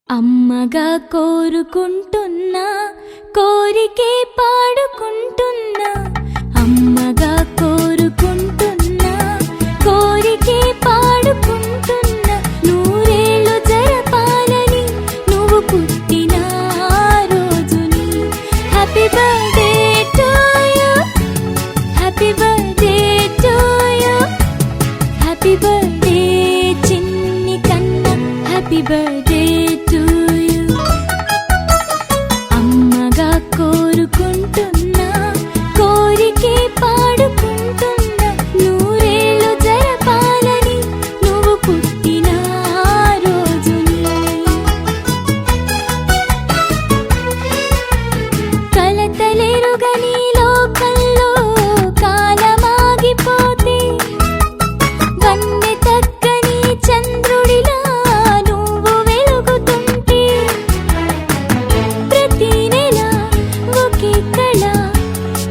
అమ్మగా కోరుకుంటున్నా కోరికే పాడుకుంటున్నా అమ్మగా కోరుకుంటున్నా కోరికే పాడుకుంటున్నా నూరేళ్ళు జరపాలని నువ్వు పుట్టిన రోజుని happy birthday to you happy birthday to you happy birthday చిన్ని కన్నా హ్యాపీ బర్త్డే టు యు అమ్మగా కోరుకుంటున్నా కోరికే పాడుకుంటున్నా నూరేళ్ళు జరపాలని నువ్వు పుట్టిన రోజుని కలతలెరుగని లోకంలో కాలమాగిపోతే వన్నె తగ్గని చంద్రుడిలా నువ్వు వెలుగుతుంటే ప్రతి నెల ఒకే కళ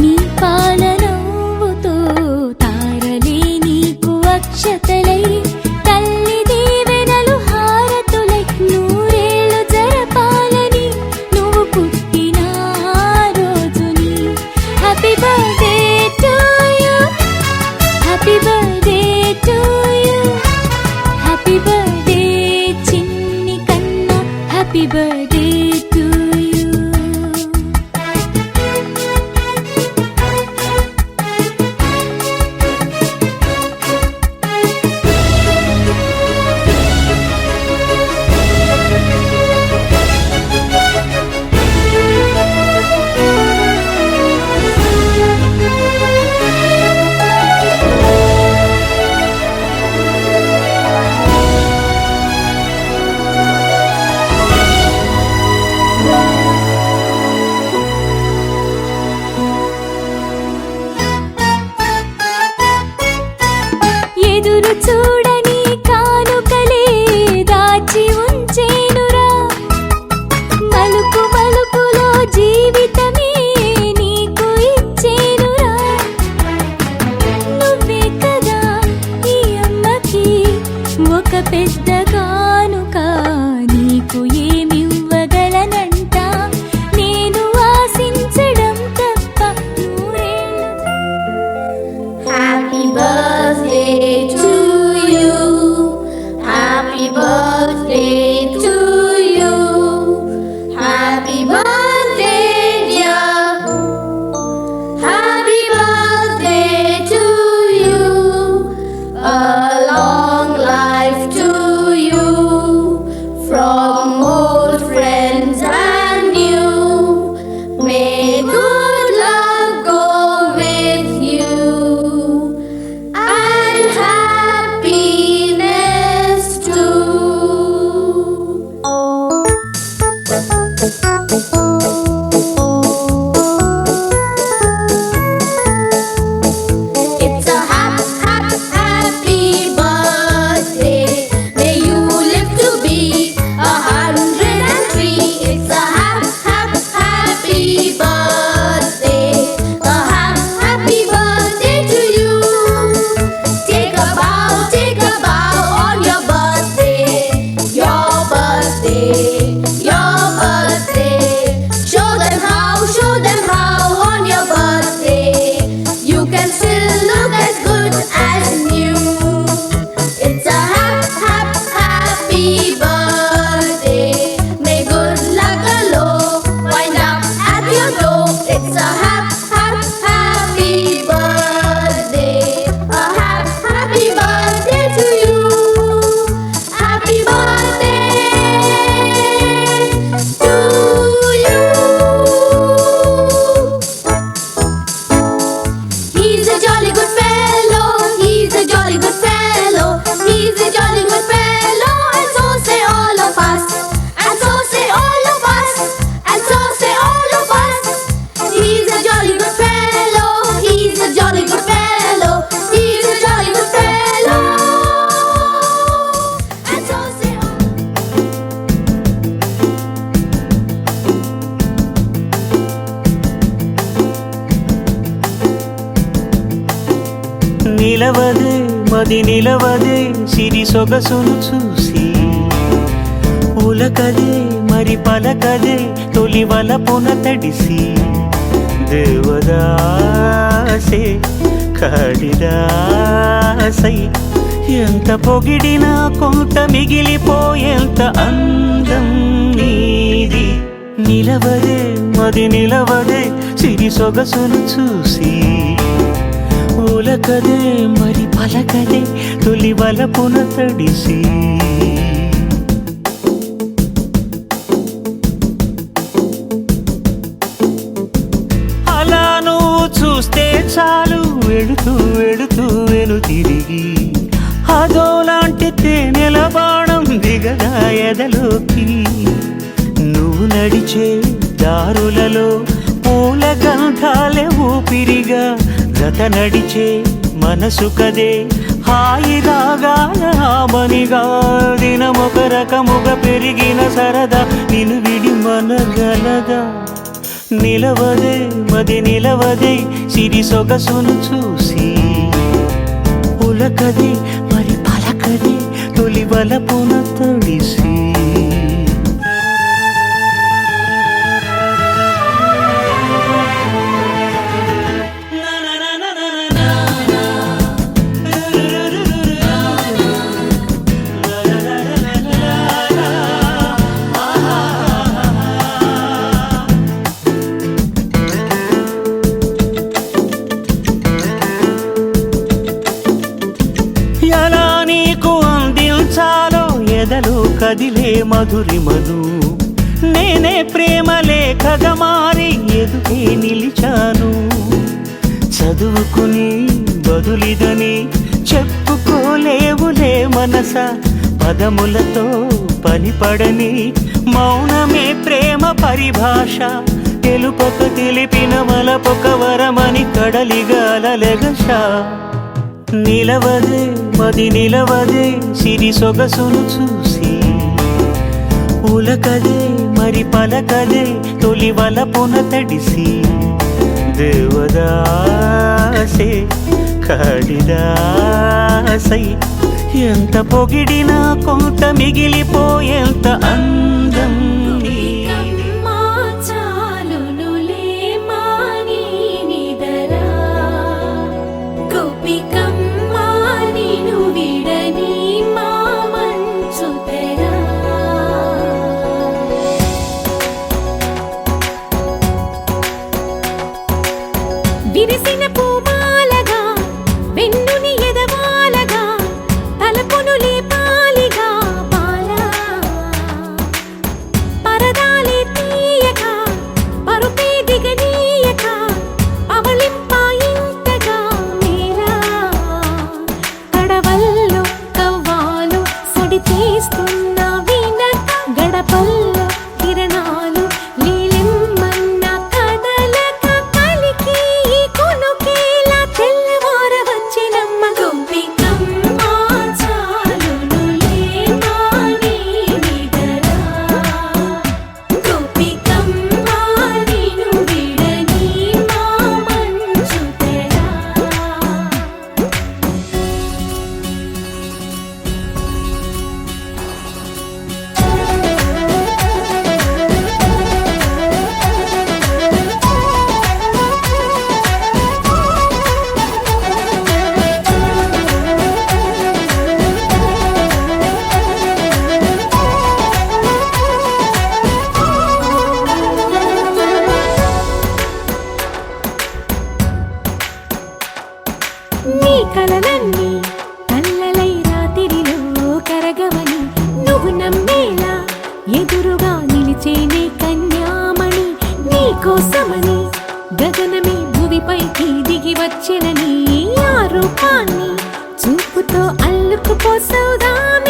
నీ పాలనవ్వుతో తారలే నీకు అక్షతలై తల్లి దీవెనలు హారతులై నూరేళ్ళు జరపాలని నువ్వు పుట్టిన రోజుని happy birthday to you happy birthday to you happy birthday చిన్ని కన్నా హ్యాపీ బర్త్డే టు యు ఎదురు చూడని కానుకలే దాచి ఉంచేనురా మలుపు మలుపులో జీవితమే నీకు ఇచ్చేనురా నువ్వే కదా ఈ అమ్మకి ఒక పెద్ద కానుక నీకు ఏమివ్వగలనంట నేను ఆశించడం తప్ప నూరేళ్ళు Happy birthday to you. Happy birthday to you. Happy birthday, dear. Happy birthday to you. A long life to you. From old friends and new. May good luck go with you. And happiness too. It's a happy birthday. May you live to be 103. It's a happy birthday. A happy birthday to you. Take a bow on your birthday. Your birthday, your birthday. Show them how on your birthday. You can still look as good as new. It's a happy birthday. May good luck galore wind up at your door. It's a happy birthday. A happy birthday to you. Happy birthday to you. He's a jolly good fellow. He's a jolly good fellow. He's a jolly good fellow. And so say all of us. And so say all of us. And so say all of us. He's a jolly good fellow. He's a jolly good fellow. He's a jolly good fellow. And so say all. నిలవదే మది నిలవదే సిరి సొగసును చూసి ఉలకదే మరి పలకదే తొలి వలపున తడిసి దేవదాసే కాళిదాసై ఎంత పొగిడినా కొంత మిగిలిపోయేంత అందం నీది నిలవదే మది నిలవదే సిరి సొగసును చూసి ఉలకదే మరి పలకదే తొలి వలపున తడిసి అలా నువ్వు చూస్తే చాలు వెళుతూ వెళుతూ వెను తిరిగి అదోలాంటి తేనెల బాణం దిగదా ఎదలోకి నువ్వు నడిచే దారులలో పూల గంధాలే ఊపిరిగా జత నడిచే మనసు కదే హాయి రాగాల ఆమనిగా దినమొక రకముగా పెరిగిన సరదా నిన్ను విడి మనగలదా నిలవదే మది నిలవదే సిరి సొగసును చూసి ఉలకదే మరి పలకదే తొలి వలపున తడిసి ఎలా నీకు అందించాలో ఎదలో కదిలే మధురిమను నేనే ప్రేమ లేఖగా మారి ఎదుటే నిలిచాను చదువుకుని బదులిదని చెప్పుకోలేవులే మనస పదములతో పనిపడని మౌనమే ప్రేమ పరిభాష తెలుపక తెలిపిన మలపొక వరమని కడలిగాలెగష నిలవదే మది నిలవదే సిరి సొగసును చూసి ఉలకదే మరి పలకదే తొలి వలపున తడిసి దేవదాసే కాళిదాసై ఎంత పొగిడినా కొంత మిగిలిపోయేంత అందం నీది. విరిసిన పూమాలగా వెన్నుని ఎదవాలగా తలపును లేపాలిగా బాలా పరదాలే తీయక పరుపే దిగనీయక అవలింపాయింతగా మేరా తడవల్లో కవ్వాలు సడి చేస్తున్న వినక గడపల్లో కిరణాలు నీలిమ్మన్న కదలక కలికి కొనుకేలా తెల్లవార వచ్చినమ్మ గోపికమ్మ చాలునులే మాని నిదరా గోపికమ్మ నిను విడని మా మంచు తెరా నీ కలలన్నీ కల్లలై రాత్రిలో కరగవని నువ్వు నమ్మేలా ఎదురుగా నిలిచేనే కన్యామణి నీ కోసమని గగనమే భువిపైకి దిగి వచ్చిన నీ ఆ రూపాన్ని చూపుతో అల్లుకుపోసౌదామి